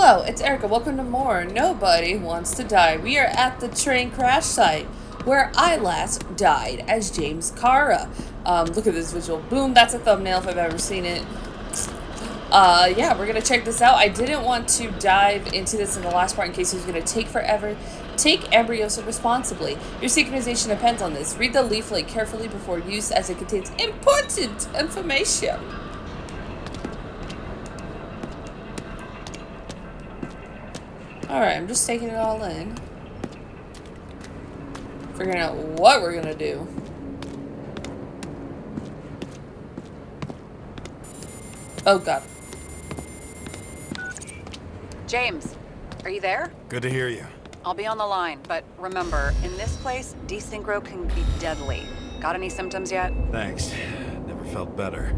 Hello, it's Erica. Welcome to more Nobody Wants to Die. We are at the train crash site where I last died as James Karra. Look at this visual. Boom, that's a thumbnail if I've ever seen it. Yeah, we're gonna check this out. I didn't want to dive into this in the last part in case it was gonna take forever. Take embryos responsibly. Your synchronization depends on this. Read the leaflet carefully before use as it contains important information. Alright, I'm just taking it all in. Figuring out what we're gonna do. Oh god. James, are you there? Good to hear you. I'll be on the line, but remember, in this place, desynchro can be deadly. Got any symptoms yet? Thanks. Never felt better.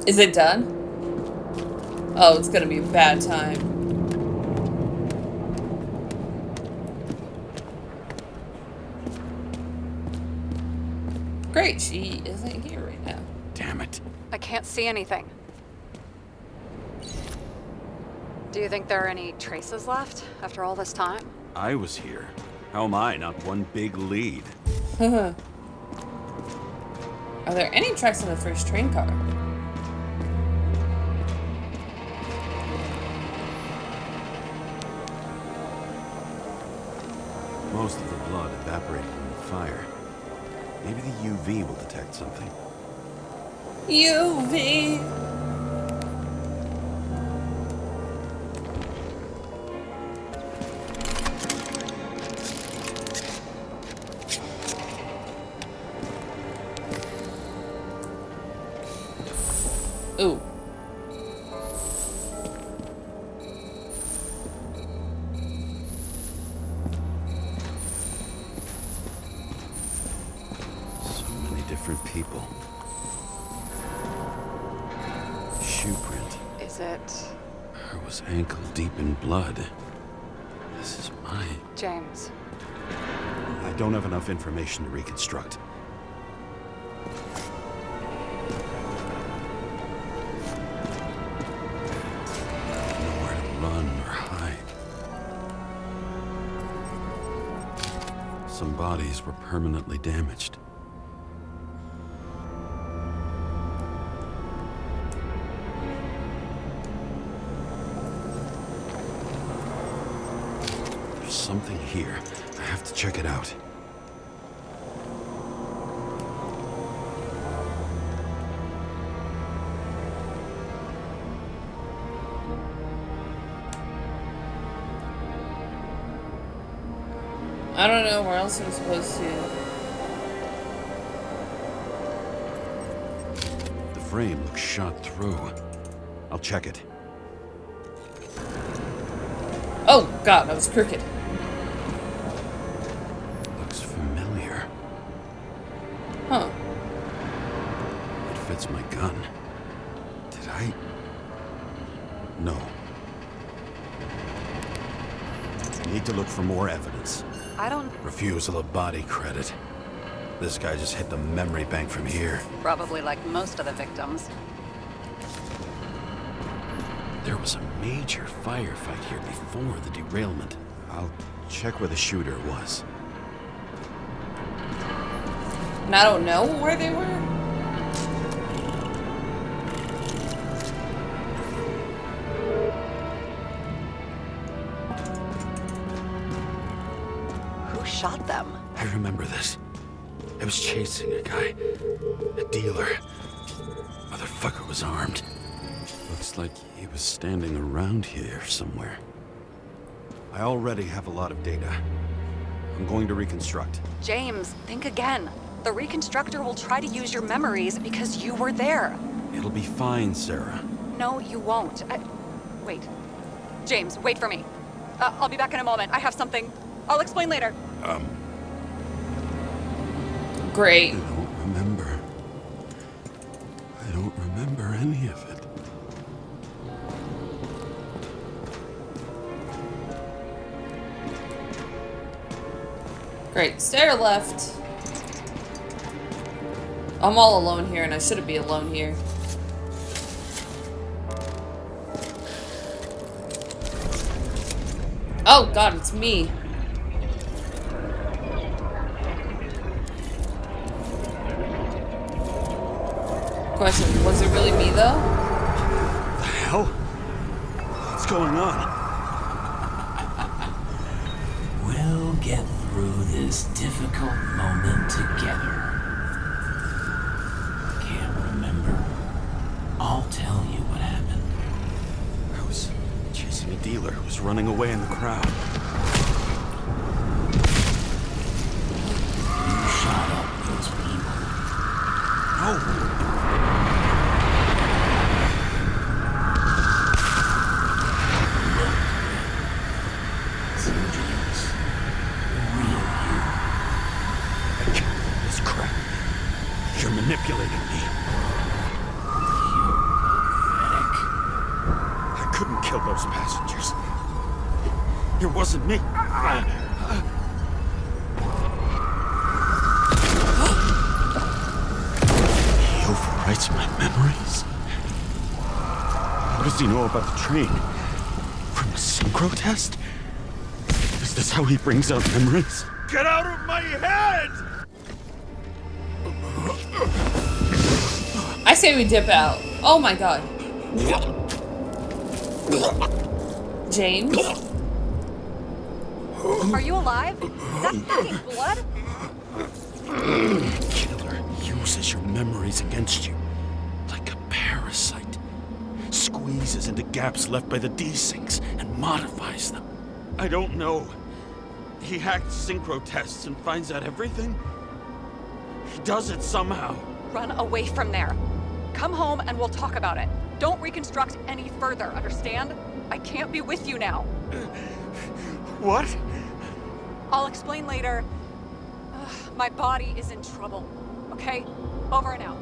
Is it done? Oh, it's gonna be a bad time. Great, she isn't here right now. Damn it. I can't see anything. Do you think there are any traces left after all this time? I was here. How am I not one big lead? Are there any tracks in the first train car? Most of the blood evaporated in the fire. Maybe the UV will detect something. UV! Ooh. Different people. Shoe print. Is it... Her was ankle deep in blood. This is mine. James? I don't have enough information to reconstruct. Nowhere to run or hide. Some bodies were permanently damaged. Something here. I have to check it out. I don't know where else I'm supposed to. The frame looks shot through. I'll check it. Oh god, that was crooked. Huh. It fits my gun. Did I? No. Need to look for more evidence. I don't... Refusal of body credit. This guy just hit the memory bank from here. Probably like most of the victims. There was a major firefight here before the derailment. I'll check where the shooter was. And I don't know where they were? Who shot them? I remember this. I was chasing a guy. A dealer. Motherfucker was armed. Looks like he was standing around here somewhere. I already have a lot of data. I'm going to reconstruct. James, think again. The reconstructor will try to use your memories because you were there. It'll be fine, Sarah. No, you won't. Wait. James, wait for me. I'll be back in a moment. I have something. I'll explain later. Great. I don't remember. I don't remember any of it. Great. Stair left. I'm all alone here, and I shouldn't be alone here. Oh god, it's me. Question, was it really me though? The hell? What's going on? We'll get through this difficult moment together. Can't remember. I'll tell you what happened. I was chasing a dealer who was running away in the crowd. You shot up those people. No! You're manipulating me. I couldn't kill those passengers. It wasn't me. He overwrites my memories. How does he know about the train? From a synchro test? Is this how he brings out memories? Get out of my head! I say we dip out. Oh my god. James? Are you alive? Is that fucking blood? Killer uses your memories against you. Like a parasite. Squeezes into gaps left by the desyncs and modifies them. I don't know. He hacked synchro tests and finds out everything? He does it somehow. Run away from there. Come home and we'll talk about it. Don't reconstruct any further, understand? I can't be with you now. What? I'll explain later. My body is in trouble. Okay? Over and out.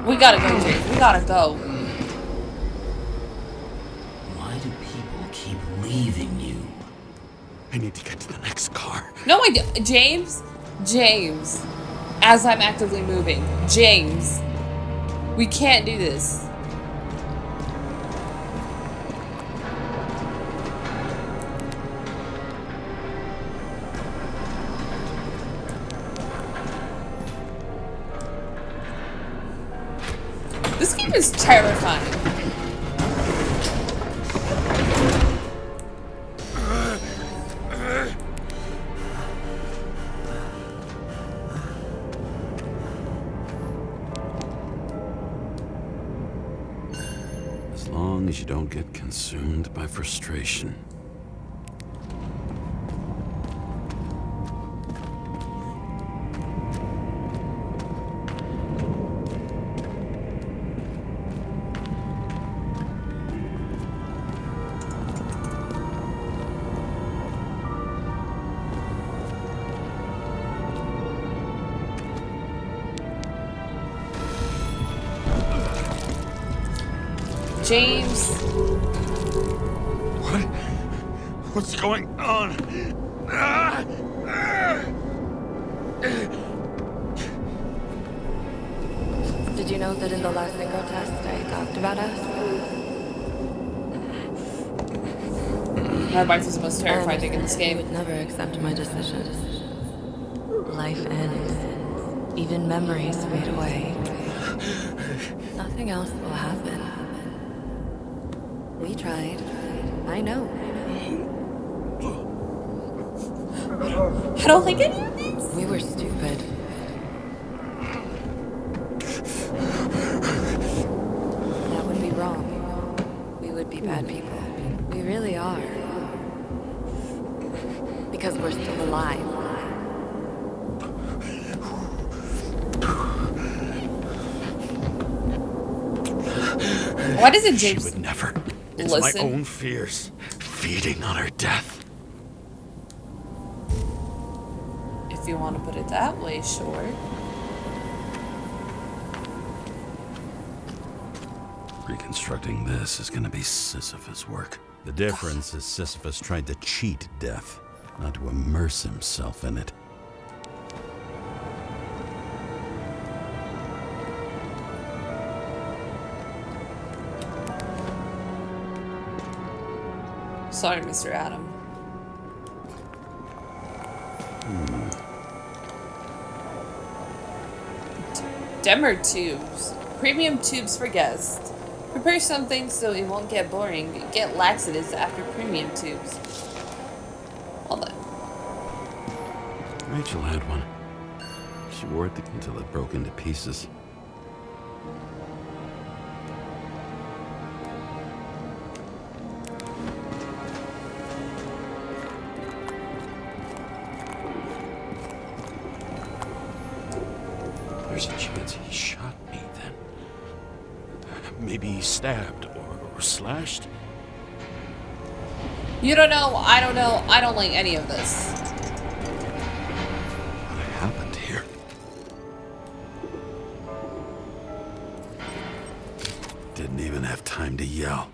We gotta go, James. We gotta go. Why do people keep leaving you? I need to get to the next car. No, I do. James? James. As I'm actively moving. James. We can't do this. This game is terrifying. As long as you don't get consumed by frustration. James. What? What's going on? Did you know that in the last synchro test I talked about us? My wife is the most terrifying thing in this You game. would never accept my decisions. Life ends. Even memories fade away. Nothing else will happen. We tried. I know. I don't like any of this. We were stupid. That would be wrong. We would be bad people. We really are. Because we're still alive. Why doesn't She James would never. It's listen? my own fears feeding on her death. If you want to put it that way, sure. Reconstructing this is gonna be Sisyphus work. The difference is Sisyphus tried to cheat death, not to immerse himself in it. Sorry, Mr. Adam. Demmer tubes. Premium tubes for guests. Prepare something so it won't get boring. Get laxatives after premium tubes. Hold on. Rachel had one. She wore it until it broke into pieces. There's a chance he shot me then. Maybe he stabbed or slashed. You don't know. I don't know. I don't like any of this. What happened here? Didn't even have time to yell.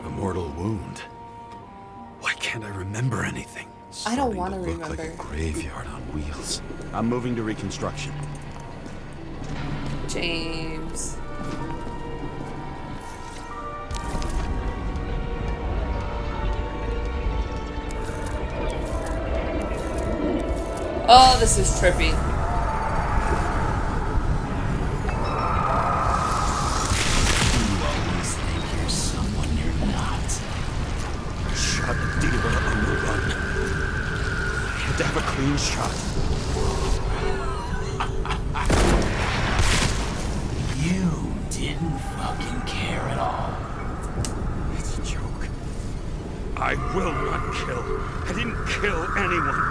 A mortal wound. Why can't I remember anything? I don't Starting want to look remember. like a graveyard on wheels. I'm moving to reconstruction. James. Oh, this is trippy. You always think you're someone you're not. Shot a dealer on the run. I had to have a clean shot. You didn't fucking care at all. It's a joke. I will not kill. I didn't kill anyone.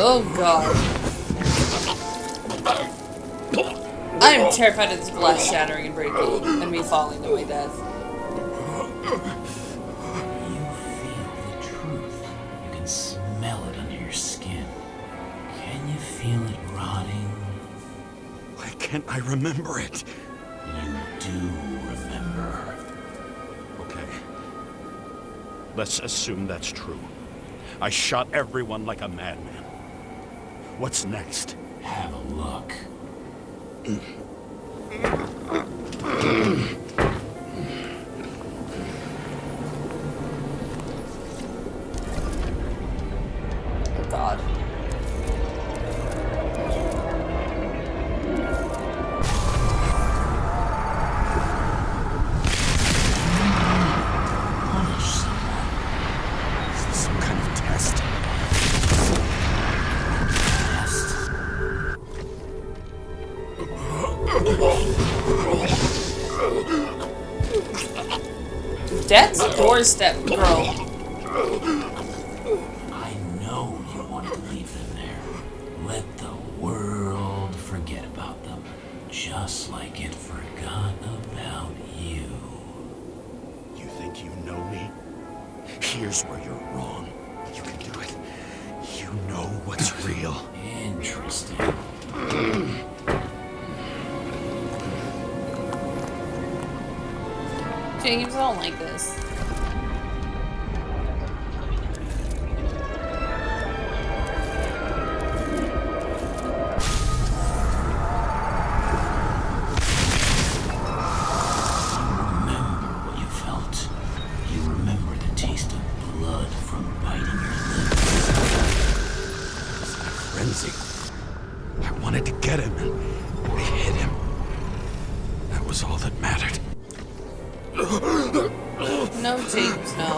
Oh god. I am terrified of this glass shattering and breaking and me falling to my death. You feel the truth. You can smell it under your skin. Can you feel it rotting? Why can't I remember it? You do remember. Okay. Let's assume that's true. I shot everyone like a madman. What's next? Have a look. Oh god. Punish someone. Is this some kind of test? Test. That's doorstep, bro. I know you wanted to leave them there. Let the world forget about them. Just like it forgot about you. You think you know me? Here's where you're wrong. You can do it. You know what's real. Interesting. James, I don't like this. Remember what you felt. You remember the taste of blood from biting your lips. Frenzy. I wanted to get him and I hit him. That was all that mattered. No, James, no.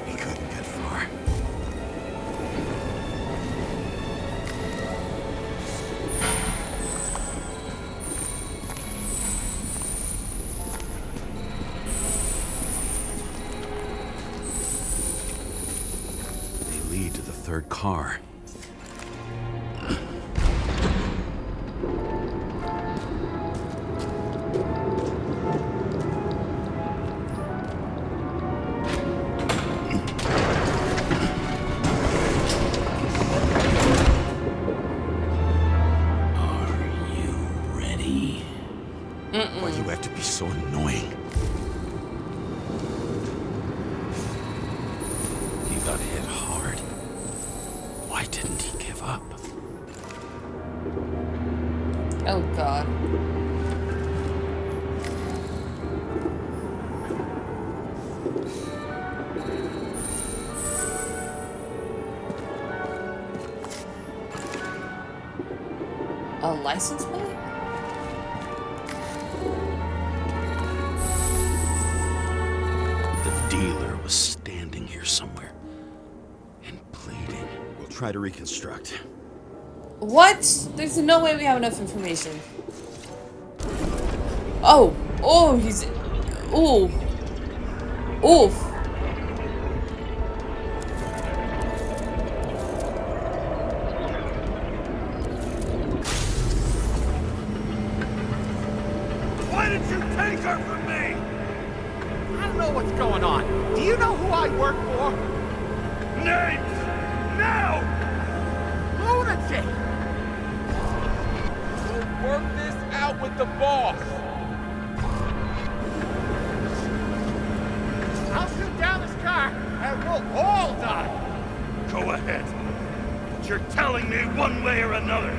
He couldn't get far. They lead to the third car. Are you ready? got hit hard. Why didn't he give up? Oh god. A license plate? The dealer was standing here somewhere and pleading. We'll try to reconstruct. What? There's no way we have enough information. Oh. Oh, he's... Ooh. Oof. Why did you take her from me? I don't know what's going on. Do you know who I work for? Names! Now! Lunatic! We'll work this out with the boss. I'll shoot down this car and we'll all die. Go ahead. But you're telling me one way or another.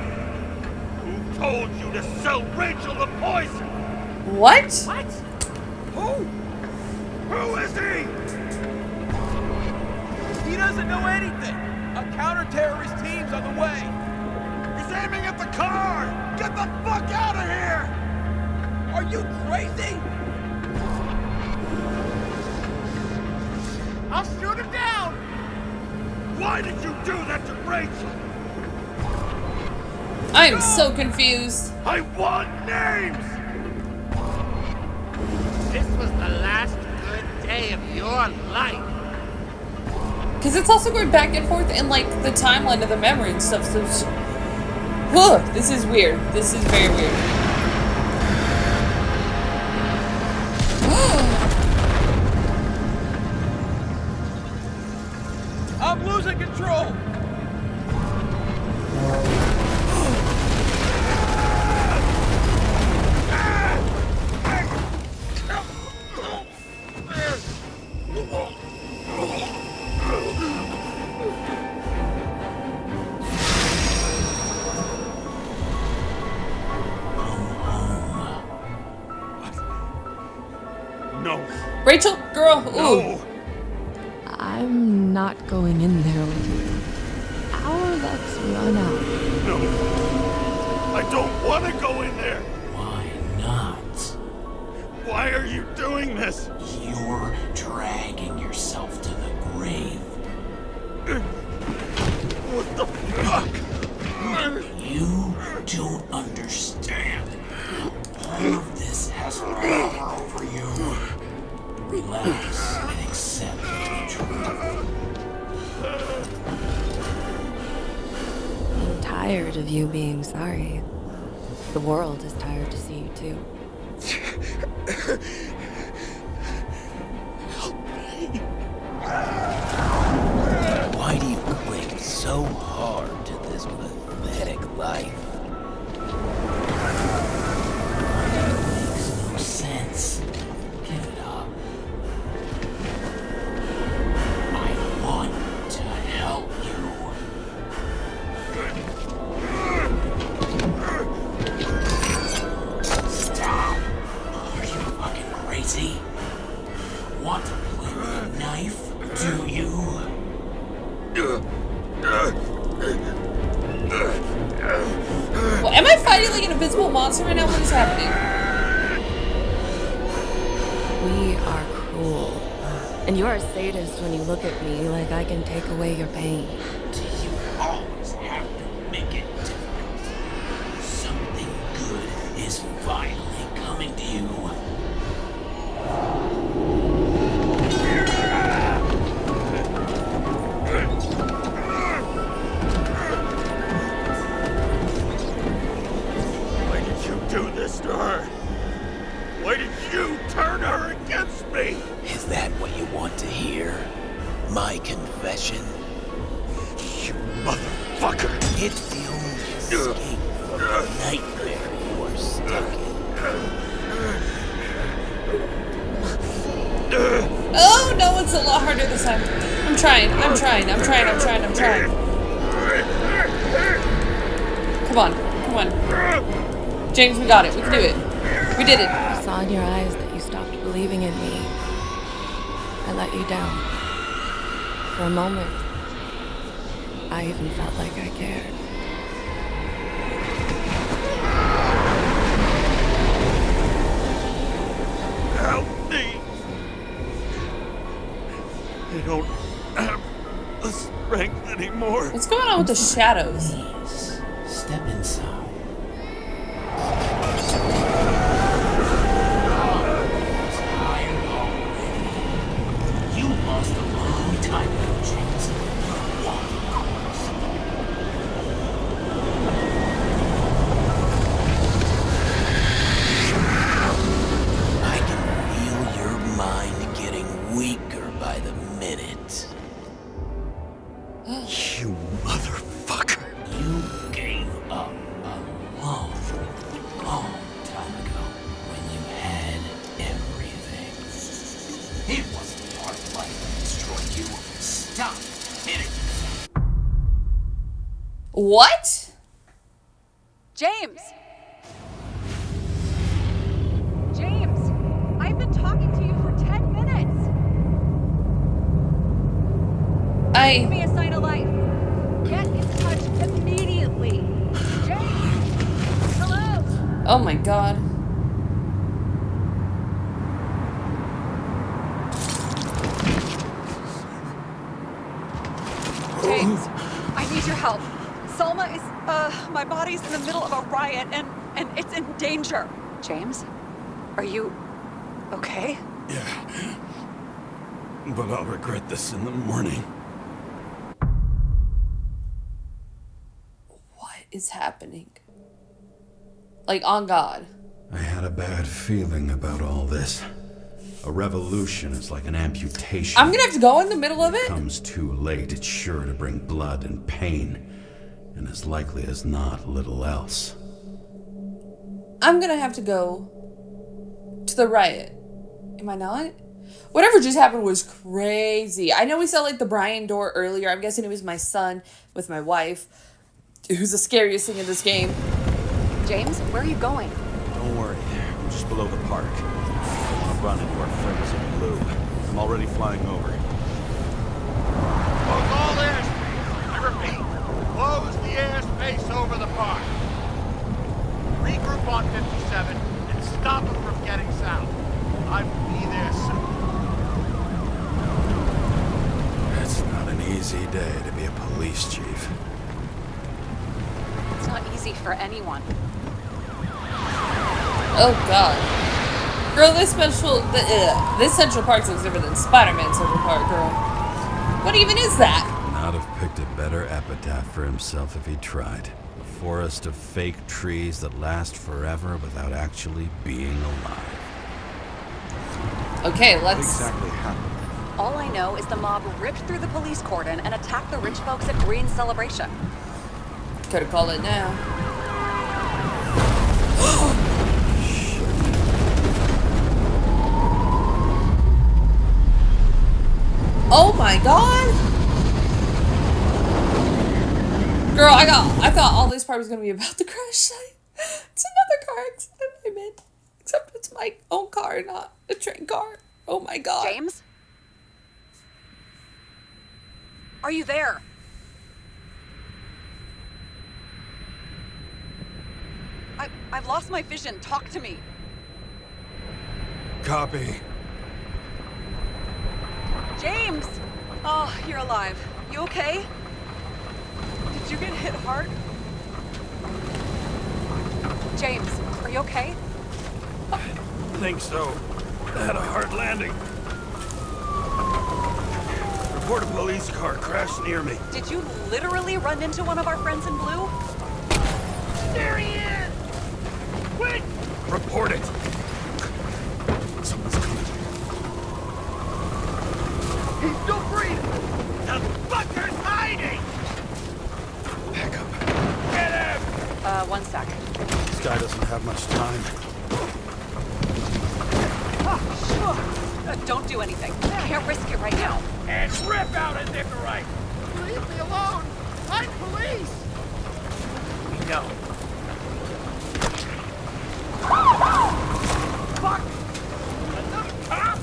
Who told you to sell Rachel the poison? What? What? Who? Who is he? He doesn't know anything. A counter-terrorist team's on the way. He's aiming at the car! Get the fuck out of here! Are you crazy? I'll shoot him down! Why did you do that to Rachel? I'm so confused. I want names! This was the last good day of your life. Because it's also going back and forth in, like, the timeline of the memory and stuff, so... Ugh, this is weird. This is very weird. I'm losing control! No. Rachel, girl, ooh. No. I'm not going in there with you. Our luck's run out. No. I don't want to go in there. Why not? Why are you doing this? You're dragging yourself to the grave. What the fuck? You don't understand. All of this has power over you. Relax and accept the truth. I'm tired of you being sorry. The world is tired to see you too. Why do you cling so hard to this pathetic life? It makes no sense. Give it up. I want to help you. Stop. Are you fucking crazy? Want to play with a knife? Do you? Well, am I fighting like an invisible monster right now? What is happening? We are cruel. And you are a sadist when you look at me like I can take away your pain. Do you always have to make it different? Something good is finally coming to you. Why did you do this to her? Why did you turn her against me? Is that what you want to hear? My confession? You motherfucker! It's the only escape from the nightmare you are stuck in. Oh no, it's a lot harder this time. I'm trying. Come on. James, we got it. We can do it. We did it. I saw in your eyes that you stopped believing in me. I let you down. For a moment, I even felt like I cared. Help me! I don't have the strength anymore. What's going on with the shadows? Please, step inside. Tired already. You lost a long time ago, James. Walking corpse. I can feel your mind getting weaker by the minute. You motherfucker. You gave up a long, long time ago when you had everything. It wasn't part of life that destroyed you. Stop hitting. What? James! James! I've been talking to you for 10 minutes! Give me a sign of life. Get in touch immediately. James! Hello? Oh my god. James, I need your help. Salma is, my body's in the middle of a riot and it's in danger. James, are you okay? Yeah. But I'll regret this in the morning. What is happening? Like, on God. I had a bad feeling about all this. A revolution is like an amputation. I'm gonna have to go in the middle of If it? it comes too late, it's sure to bring blood and pain. And as likely as not, little else. I'm gonna have to go to the riot. Am I not? Whatever just happened was crazy. I know we saw like the Brian door earlier. I'm guessing it was my son with my wife, who's the scariest thing in this game. James, where are you going? Don't worry, I'm just below the park. I'll run into our friends in blue. I'm already flying over. Close all airspace. I repeat, close the airspace over the park. Regroup on 57 and stop them from getting south. I will be there soon. It's not an easy day to be a police chief. It's not easy for anyone. Oh god. Girl, this Central Park looks different than Spider-Man Central Park, girl. What even is that? Not have picked a better epitaph for himself if he tried. A forest of fake trees that last forever without actually being alive. Okay, What let's... exactly happened? All I know is the mob ripped through the police cordon and attacked the rich folks at Green's celebration. Could have called it now. Oh my god! Girl, I thought all this part was gonna be about the crash site. It's another car accident I'm in. Except it's my own car, not a train car. Oh my god. James? Are you there? I've lost my vision. Talk to me. Copy. James! Oh, you're alive. You okay? Did you get hit hard? James, are you okay? I think so. I had a hard landing. Report a police car crashed near me. Did you literally run into one of our friends in blue? There he is! Quick! Report it. Someone's coming. He's still breathing! The fucker's hiding! Back up. Get him! One sec. This guy doesn't have much time. Don't do anything. I can't risk it right now. And rip out a Nicorite! Leave me alone! I'm police! We know. Fuck! Another cop?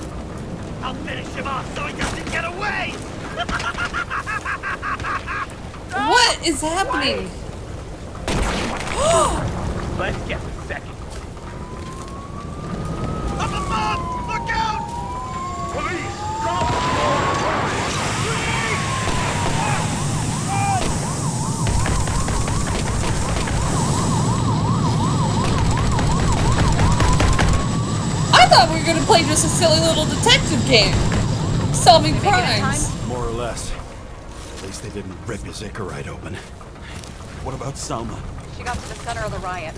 I'll finish him off so he doesn't get away! What is happening? Let's get the second. Up above! Look out! Police! Drop the door! Police! I thought we were gonna play just a silly little detective game, solving crimes. More or less. At least they didn't rip his Icarite open. What about Salma? She got to the center of the riot.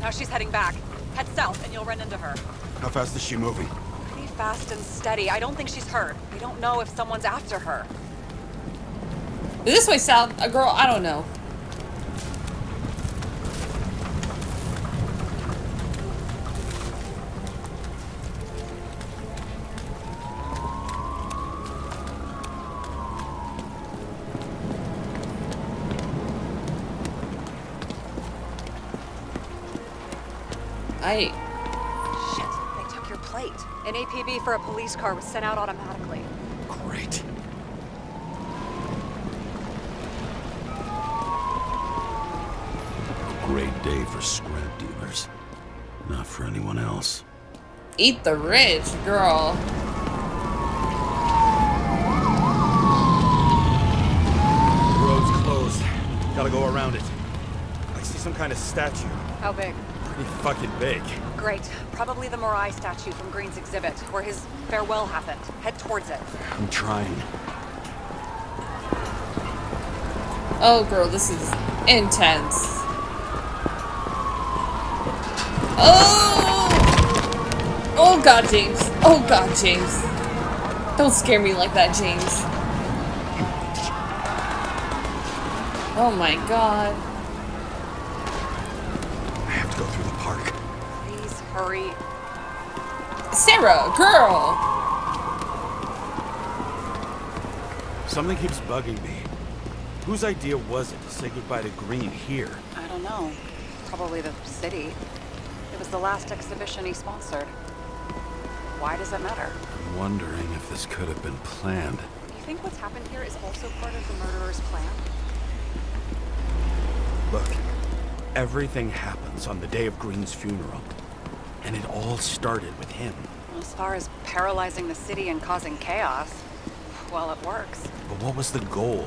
Now she's heading back. Head south and you'll run into her. How fast is she moving? Pretty fast and steady. I don't think she's hurt. We don't know if someone's after her. This way south, a girl, I don't know. Shit, they took your plate. An APB for a police car was sent out automatically. Great. A great day for scrap dealers. Not for anyone else. Eat the rich, girl. The road's closed. Gotta go around it. I see some kind of statue. How big? Pretty fucking big. Great. Probably the Morai statue from Green's exhibit, where his farewell happened. Head towards it. I'm trying. Oh, girl, this is intense. Oh! Oh, God, James. Oh, God, James. Don't scare me like that, James. Oh, my God. I have to go through the park. Please hurry. Sarah, girl! Something keeps bugging me. Whose idea was it to say goodbye to Green here? I don't know. Probably the city. It was the last exhibition he sponsored. Why does it matter? I'm wondering if this could have been planned. Do you think what's happened here is also part of the murderer's plan? Look, everything happens on the day of Green's funeral. And it all started with him. As far as paralyzing the city and causing chaos, well, it works. But what was the goal?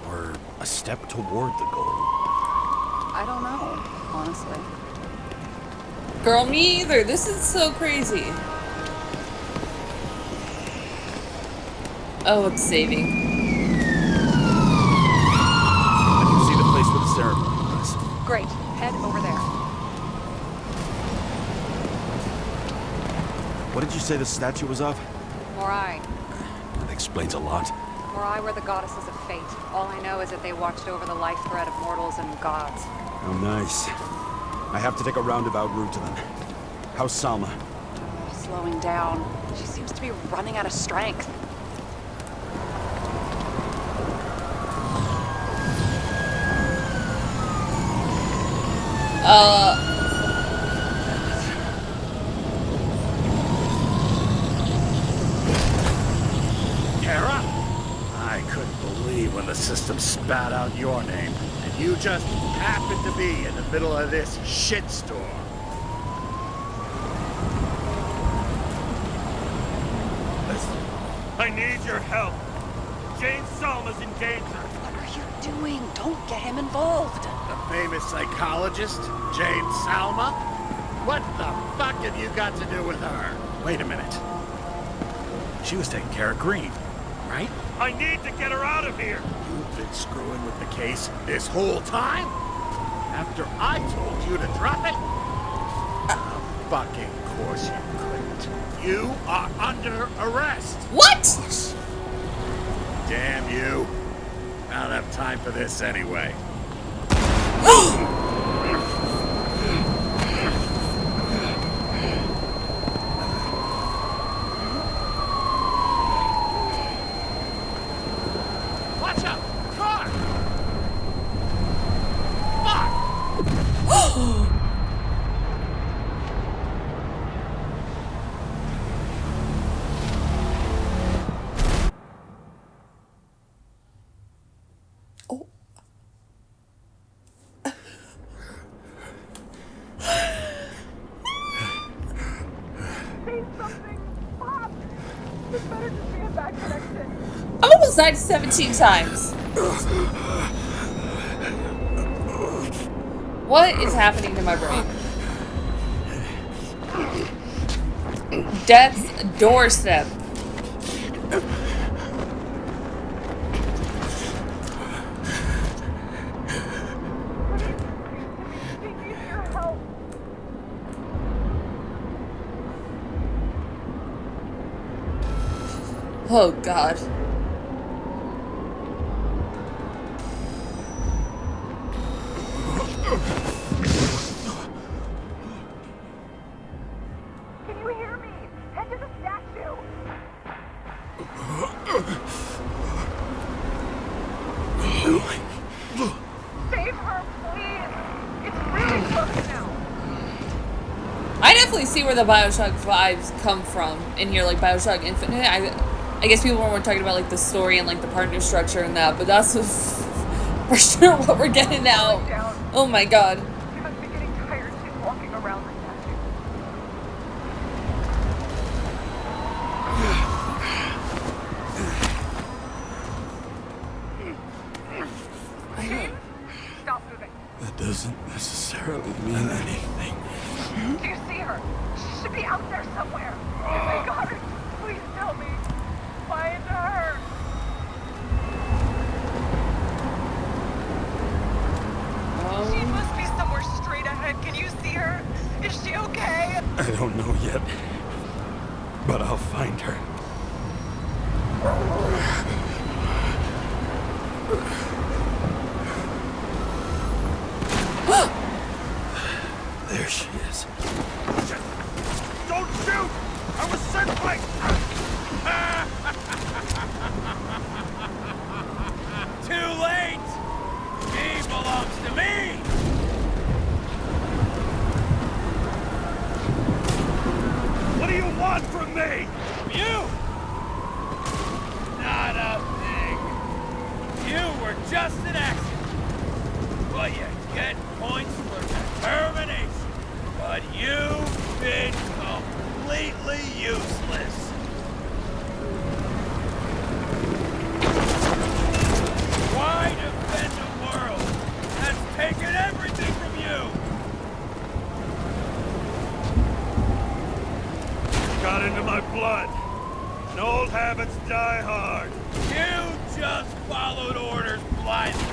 Or a step toward the goal? I don't know, honestly. Girl, me either. This is so crazy. Oh, it's saving. I can see the place where the ceremony was. Great. Head over there. What did you say the statue was of? Morai. That explains a lot. Morai were the goddesses of fate. All I know is that they watched over the life thread of mortals and gods. Oh, nice. I have to take a roundabout route to them. How's Salma? Slowing down. She seems to be running out of strength. Karra? I couldn't believe when the system spat out your name, and you just happened to be in the middle of this shitstorm. Listen, I need your help. James Salma's in danger. What are you doing? Don't get him involved. The famous psychologist, James Salma? What the fuck have you got to do with her? Wait a minute. She was taking care of Green, right? I need to get her out of here. You've been screwing with the case this whole time? After I told you to drop it? Of fucking course you couldn't. You are under arrest. What? Damn you. I don't have time for this anyway. better just be a bad connection. I almost died 17 times. What is happening to my brain? Death's doorstep. Oh God. Can you hear me? Head to the statue. Save her, please. It's really close now. I definitely see where the Bioshock vibes come from in here, like Bioshock Infinite. I guess people weren't talking about like the story and like the partner structure and that, but that's for sure what we're getting now. Oh my God. She must be getting tired. She's walking around the statue. Stop moving. That doesn't necessarily mean anything. Do you see her? She should be out there somewhere. Oh my God, please tell me. Find her. She must be somewhere straight ahead. Can you see her? Is she okay? I don't know yet, but I'll find her. There she is. Don't shoot! I was circling! Too late! He belongs to me! What do you want from me? You! Not a thing. You were just an accident. But you get points for determination. But you've been completely useless. Why defend a world that's taken everything from you? Got into my blood. And old habits die hard. You just followed orders blindly.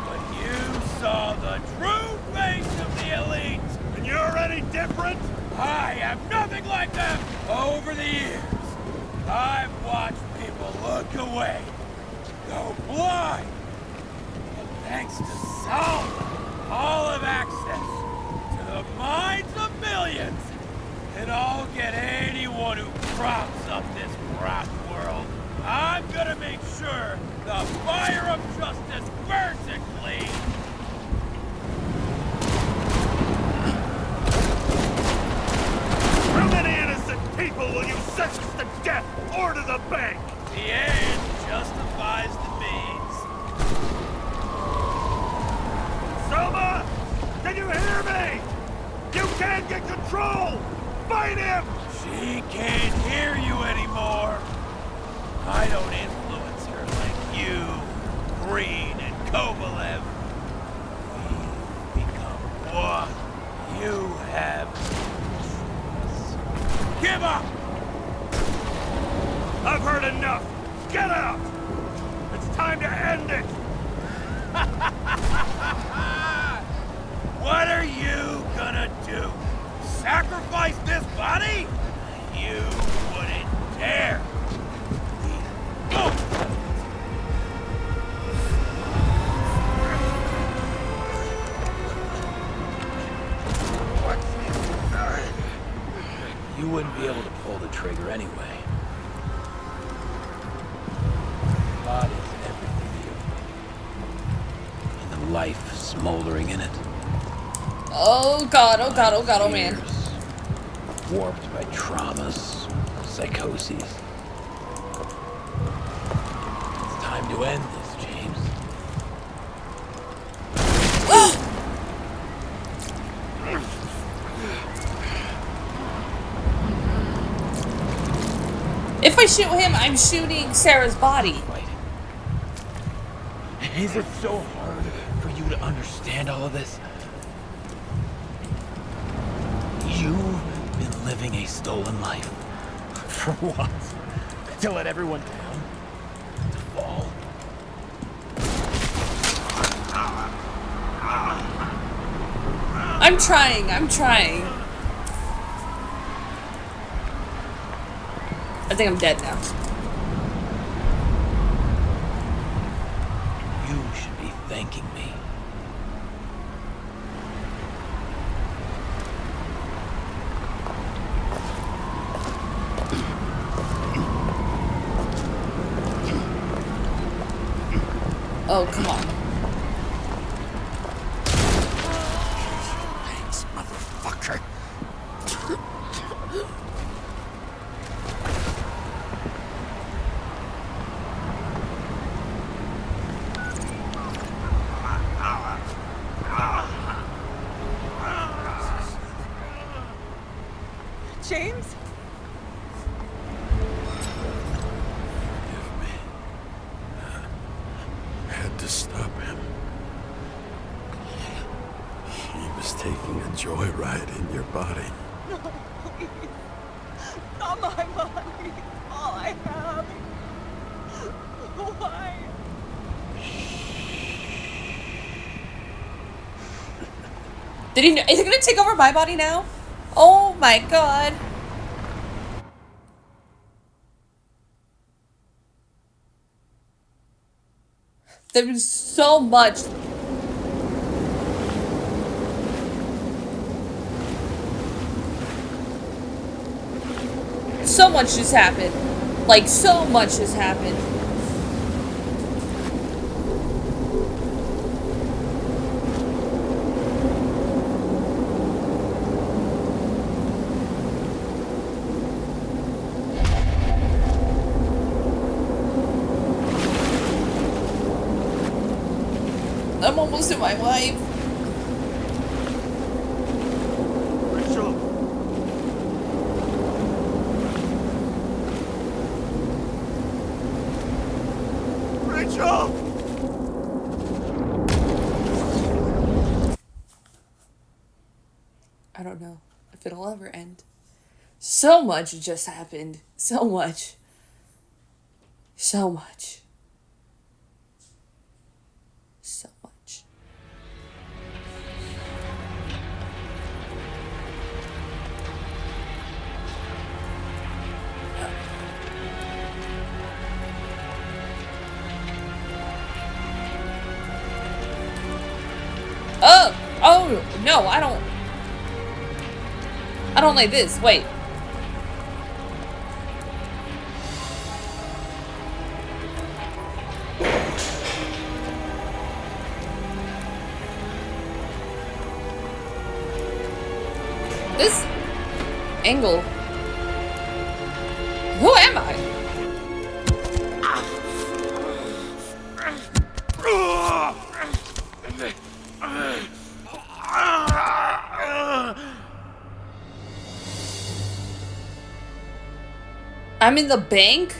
But you saw the true face of the elite. And you're any different? I am nothing like them. Over the years, I've watched people look away, go blind. But thanks to Solomon, I'll have access to the minds of millions. And I'll get anyone who props up this rotten world. I'm gonna make sure the fire of justice burns it clean. How many innocent people will you sentence to death or to the bank? The end justifies the means. Selma! Can you hear me? You can't get control! Fight him! She can't hear you anymore. I don't influence her like you, Green, and Kovalev. We've become one. You have choice. Give up! I've heard enough! Get out! It's time to end it! What are you gonna do? Sacrifice this body? You wouldn't dare. You wouldn't be able to pull the trigger anyway. Body's everything to you. And the life smoldering in it. Oh God, oh God, oh God, oh man. Years, warped by traumas, psychoses. It's time to end this, James. If I shoot him, I'm shooting Sarah's body. Right. Is it so hard for you to understand all of this? You've been living a stolen life. For what? To let everyone down? To fall? I'm trying. I think I'm dead now. You should be thanking me. Oh, come on. Thanks, motherfucker. James? Forgive me. I had to stop him. He was taking a joyride in your body. No, please. Not my body. All I have. Why? Did he know? Is he gonna take over my body now? Oh my god. There was so much. So much just happened. Like, so much just happened. I'm almost in my life. Rachel! Rachel! I don't know if it'll ever end. So much just happened. So much. So much. So much. Oh, no, I don't like this. Wait. This angle. Who am I? I'm in the bank?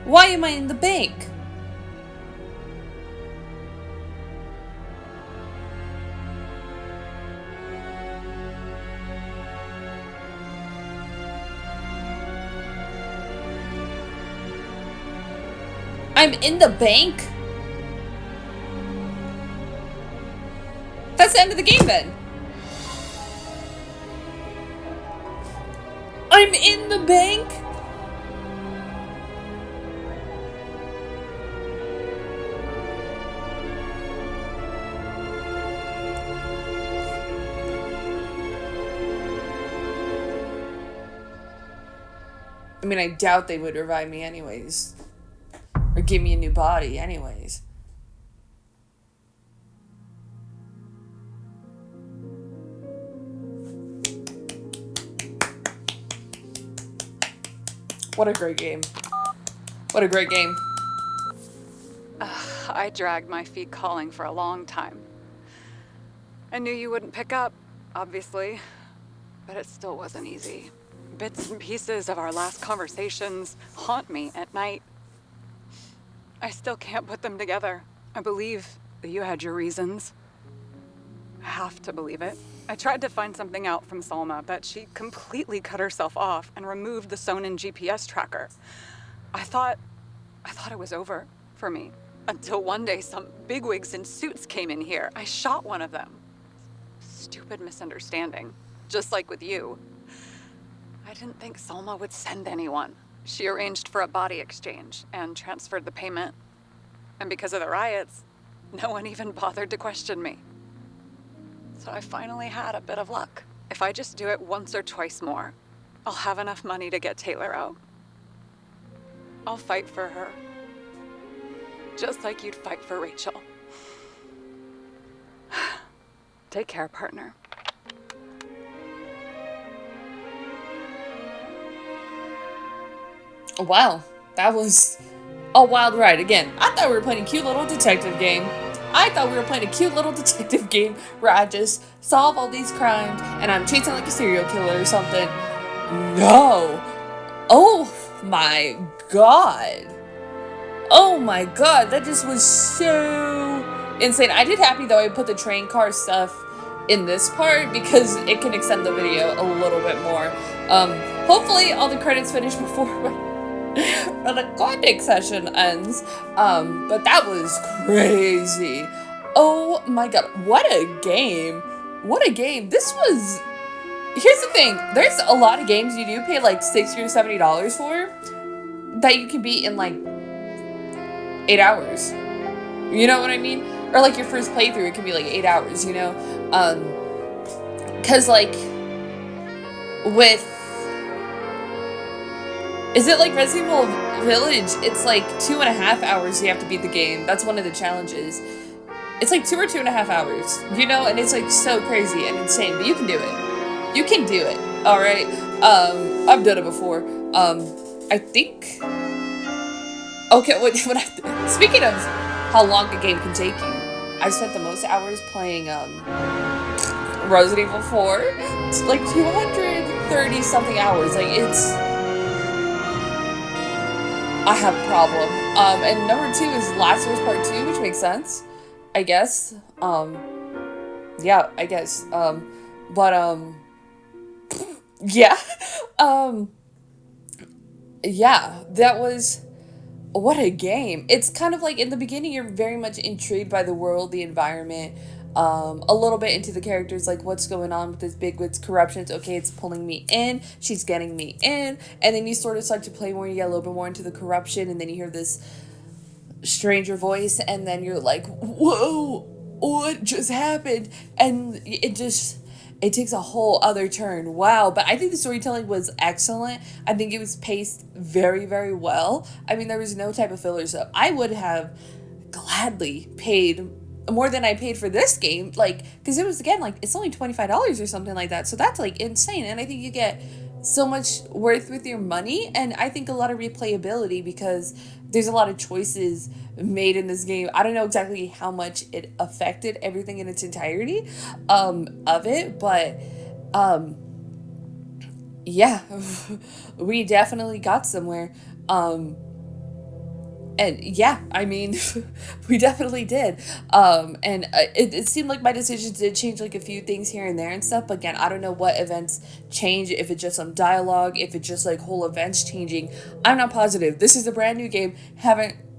Why am I in the bank? I'm in the bank? That's the end of the game then. I'm in the bank? I mean, I doubt they would revive me anyways. Or give me a new body anyways. What a great game. What a great game. I dragged my feet calling for a long time. I knew you wouldn't pick up, obviously, but it still wasn't easy. Bits and pieces of our last conversations haunt me at night. I still can't put them together. I believe that you had your reasons. I have to believe it. I tried to find something out from Salma, but she completely cut herself off and removed the Sonin GPS tracker. I thought it was over for me. Until one day some bigwigs in suits came in here. I shot one of them. Stupid misunderstanding. Just like with you. I didn't think Salma would send anyone. She arranged for a body exchange and transferred the payment. And because of the riots, no one even bothered to question me. So I finally had a bit of luck. If I just do it once or twice more, I'll have enough money to get Taylor out. I'll fight for her. Just like you'd fight for Rachel. Take care, partner. Wow, that was a wild ride. Again, I thought we were playing a cute little detective game. Where I just solve all these crimes and I'm chasing like a serial killer or something. No. Oh my god. Oh my god, that just was so insane. I did happy though I put the train car stuff in this part because it can extend the video a little bit more. Hopefully all the credits finish before the recording session ends. But that was crazy. Oh my god, what a game. What a game. This was... Here's the thing. There's a lot of games you do pay like $60 or $70 for that you can beat in like 8 hours. You know what I mean? Or like your first playthrough, it can be like 8 hours, you know? Cause like with... Is it like Resident Evil Village? It's like 2.5 hours you have to beat the game. That's one of the challenges. It's like 2 or 2.5 hours, you know? And it's like so crazy and insane, but you can do it. You can do it, alright? I've done it before. I think... Okay, speaking of how long a game can take you, I spent the most hours playing Resident Evil 4. It's like 230 something hours. Like it's... I have a problem. And number 2 is Last of Us Part 2, which makes sense, I guess. Yeah, I guess. Yeah. Yeah, that was... What a game. It's kind of like in the beginning you're very much intrigued by the world, the environment, a little bit into the characters, like what's going on with this bigwig's corruptions. Okay, it's pulling me in, she's getting me in, and then you sort of start to play more, you get a little bit more into the corruption, and then you hear this stranger voice, and then you're like, whoa, what just happened? And it takes a whole other turn. Wow. But I think the storytelling was excellent. I think it was paced very, very well. I mean, there was no type of filler, so I would have gladly paid more than I paid for this game. Like, because it was, again, like, it's only $25 or something like that. So that's, like, insane. And I think you get so much worth with your money. And I think a lot of replayability because there's a lot of choices made in this game. I don't know exactly how much it affected everything in its entirety of it, but yeah, we definitely got somewhere. And yeah, I mean, we definitely did. And it seemed like my decisions did change like a few things here and there and stuff. But again, I don't know what events change, if it's just some dialogue, if it's just like whole events changing. I'm not positive. This is a brand new game.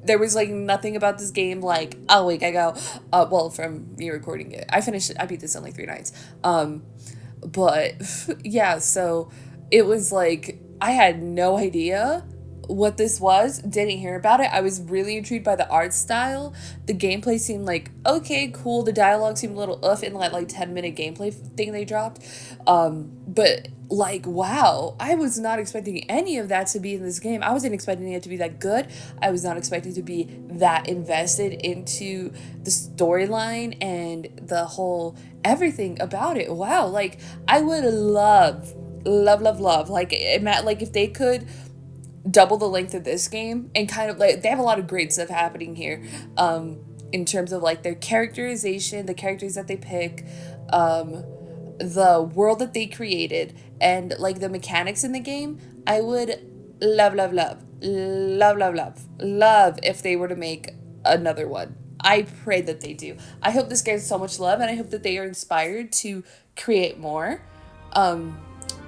There was like nothing about this game like a week ago. Well, from me recording it. I beat this in like 3 nights. But yeah, so it was like, I had no idea what this was, didn't hear about it. I was really intrigued by the art style. The gameplay seemed like, okay, cool. The dialogue seemed a little in that like 10-minute gameplay thing they dropped. But like, wow, I was not expecting any of that to be in this game. I wasn't expecting it to be that good. I was not expecting to be that invested into the storyline and the whole everything about it. Wow, like I would love, like if they could double the length of this game and kind of like, they have a lot of great stuff happening here in terms of like their characterization, the characters that they pick, the world that they created and like the mechanics in the game, I would love if they were to make another one. I pray that they do. I hope this gets so much love, and I hope that they are inspired to create more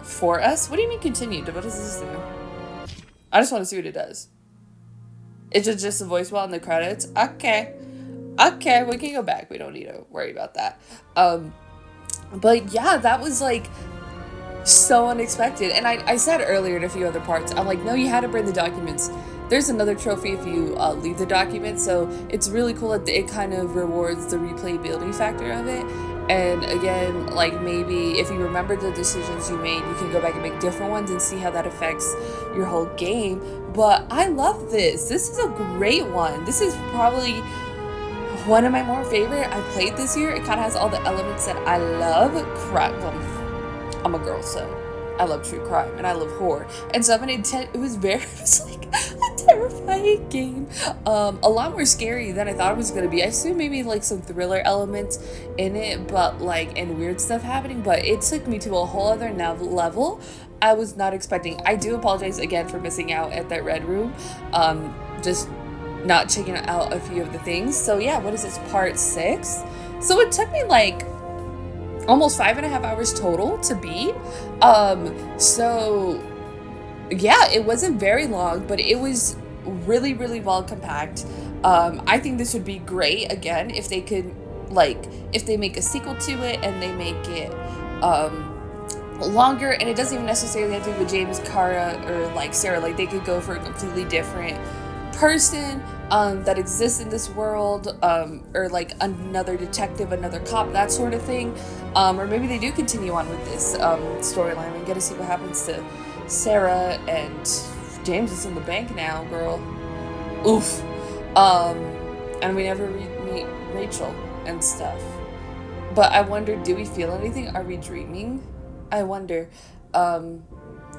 for us. What do you mean continued? What does this do? I just want to see what it does. It's just a voicemail in the credits? Okay, we can go back. We don't need to worry about that. But yeah, that was like so unexpected. And I said earlier in a few other parts, I'm like, no, you had to bring the documents. There's another trophy if you leave the documents, so it's really cool that it kind of rewards the replayability factor of it. And again, like maybe if you remember the decisions you made, you can go back and make different ones and see how that affects your whole game. But I love this. This is a great one. This is probably one of my more favorite I played this year. It kind of has all the elements that I love. I'm a girl, so I love true crime and I love horror. And so it was like a terrifying game. A lot more scary than I thought it was going to be. I assumed maybe like some thriller elements in it, but like, and weird stuff happening, but it took me to a whole other level I was not expecting. I do apologize again for missing out at that red room. Just not checking out a few of the things. So yeah, what is this, part 6? So it took me like almost 5.5 hours total to beat. So yeah, it wasn't very long, but it was really, really well compact. I think this would be great again if they could, like, if they make a sequel to it and they make it longer, and it doesn't even necessarily have to be with James, Karra, or like Sarah. Like they could go for a completely different person that exists in this world, or like another detective, another cop, that sort of thing. Or maybe they do continue on with this storyline and get to see what happens to Sarah, and James is in the bank now, girl. Oof. And we never meet Rachel and stuff. But I wonder, do we feel anything? Are we dreaming? I wonder.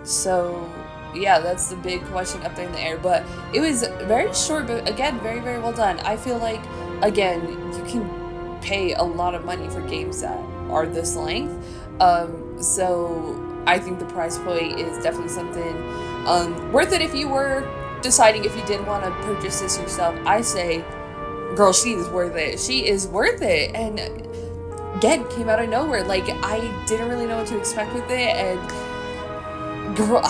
So yeah, that's the big question up there in the air. But it was very short, but again, very, very well done. I feel like, again, you can pay a lot of money for games that are this length. So I think the price point is definitely something worth it if you were deciding if you did want to purchase this yourself. I say, girl, she is worth it. She is worth it. And again, came out of nowhere. Like, I didn't really know what to expect with it, and girl,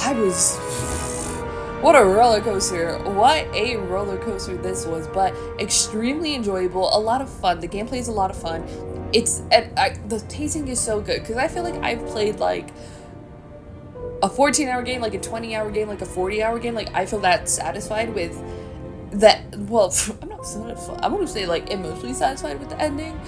what a roller coaster. What a roller coaster this was, but extremely enjoyable, a lot of fun. The gameplay is a lot of fun. The tasting is so good, because I feel like I've played like a 14-hour game, like a 20-hour game, like a 40-hour game. Like, I feel that satisfied with that. Well, I'm not satisfied. I'm gonna say like emotionally satisfied with the ending.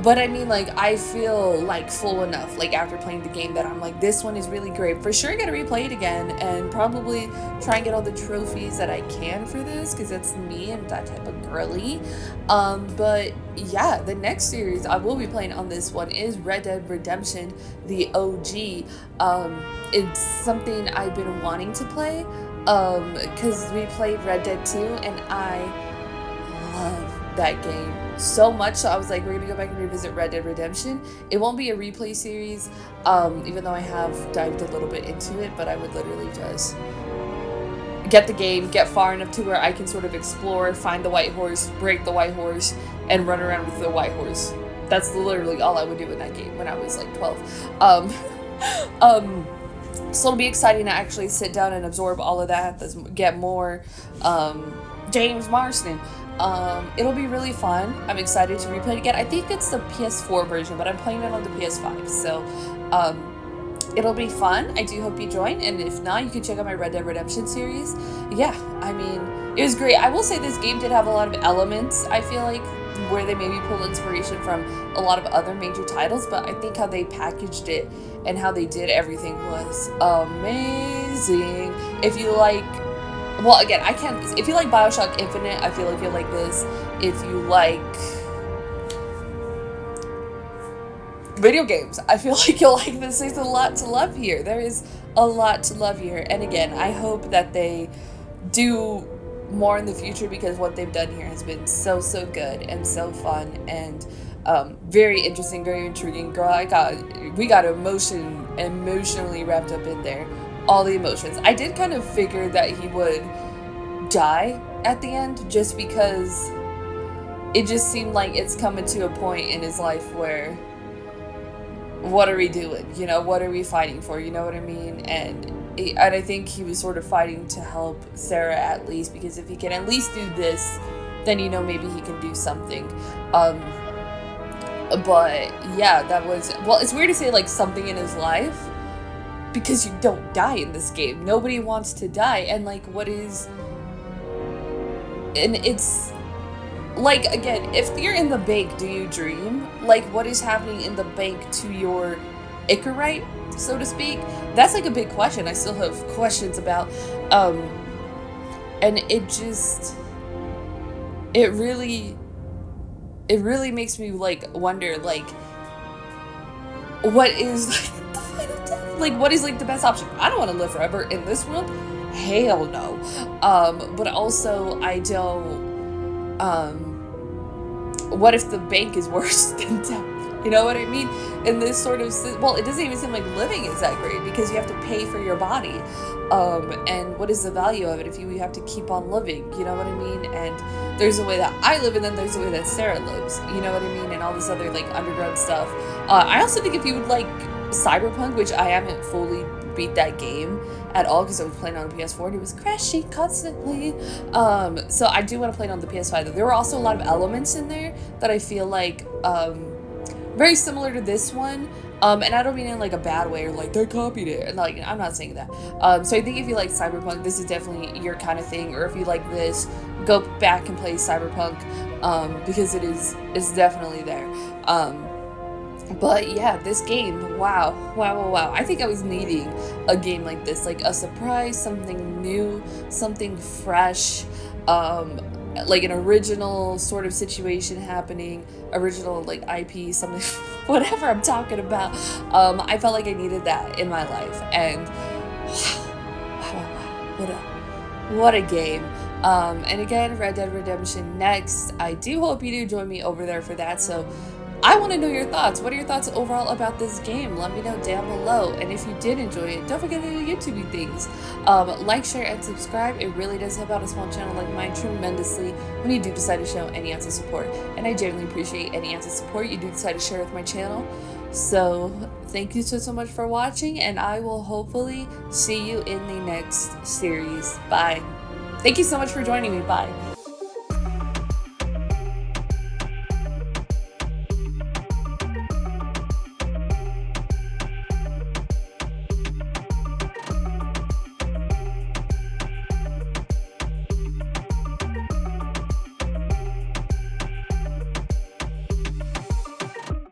But I mean, like, I feel like full enough, like, after playing the game, that I'm like, this one is really great. For sure, I gotta replay it again and probably try and get all the trophies that I can for this, because that's me and that type of girly. But yeah, the next series I will be playing on this one is Red Dead Redemption, the OG. It's something I've been wanting to play, because we played Red Dead 2, and I love that game so much, so I was like, we're gonna go back and revisit Red Dead Redemption. It won't be a replay series, even though I have dived a little bit into it, but I would literally just get the game, get far enough to where I can sort of explore, find the white horse, break the white horse, and run around with the white horse. That's literally all I would do in that game when I was like 12. So it'll be exciting to actually sit down and absorb all of that, get more James Marsden. It'll be really fun. I'm excited to replay it again. I think it's the PS4 version, but I'm playing it on the PS5, so it'll be fun. I do hope you join, and if not, you can check out my Red Dead Redemption series. Yeah, I mean, it was great. I will say this game did have a lot of elements, I feel like, where they maybe pulled inspiration from a lot of other major titles, but I think how they packaged it and how they did everything was amazing. If you like, well, again, if you like BioShock Infinite, I feel like you'll like this. If you like video games, I feel like you'll like this. There's a lot to love here. There is a lot to love here. And again, I hope that they do more in the future, because what they've done here has been so, so good and so fun. And Very interesting, very intriguing. Girl, we got emotionally wrapped up in there. All the emotions. I did kind of figure that he would die at the end, just because it just seemed like it's coming to a point in his life where, what are we doing? You know, what are we fighting for? You know what I mean? And I think he was sort of fighting to help Sarah at least, because if he can at least do this, then, you know, maybe he can do something. But yeah, that was, well, it's weird to say like something in his life, because you don't die in this game. Nobody wants to die. And like, and it's like, again, if you're in the bank, do you dream? Like, what is happening in the bank to your Icarite, so to speak? That's like a big question I still have questions about. And it really makes me like wonder, like, what is like the final death? Like, what is like the best option? I don't want to live forever in this world. Hell no. But also I don't, what if the bank is worse than death? You know what I mean? In this sort of, well, it doesn't even seem like living is that great, because you have to pay for your body. And what is the value of it if you have to keep on living? You know what I mean? And there's a way that I live, and then there's a way that Sarah lives. You know what I mean? And all this other like underground stuff. I also think if you would like Cyberpunk, which I haven't fully beat that game at all because I was playing on a PS4 and it was crashing constantly. So I do want to play it on the PS5 though. There were also a lot of elements in there that I feel like very similar to this one. And I don't mean in like a bad way or like they copied it. And like, I'm not saying that. So I think if you like Cyberpunk, this is definitely your kind of thing. Or if you like this, go back and play Cyberpunk, because it's definitely there. But yeah, this game, wow. I think I was needing a game like this, like a surprise, something new, something fresh, like an original sort of situation happening, original like IP, something, whatever I'm talking about. I felt like I needed that in my life, and wow, what a game. And again, Red Dead Redemption next. I do hope you do join me over there for that. So I want to know your thoughts. What are your thoughts overall about this game? Let me know down below. And if you did enjoy it, don't forget to do YouTube things. Like, share, and subscribe. It really does help out a small channel like mine tremendously when you do decide to show any ounce of support. And I genuinely appreciate any ounce of support you do decide to share with my channel. So thank you so much for watching, and I will hopefully see you in the next series. Bye. Thank you so much for joining me. Bye.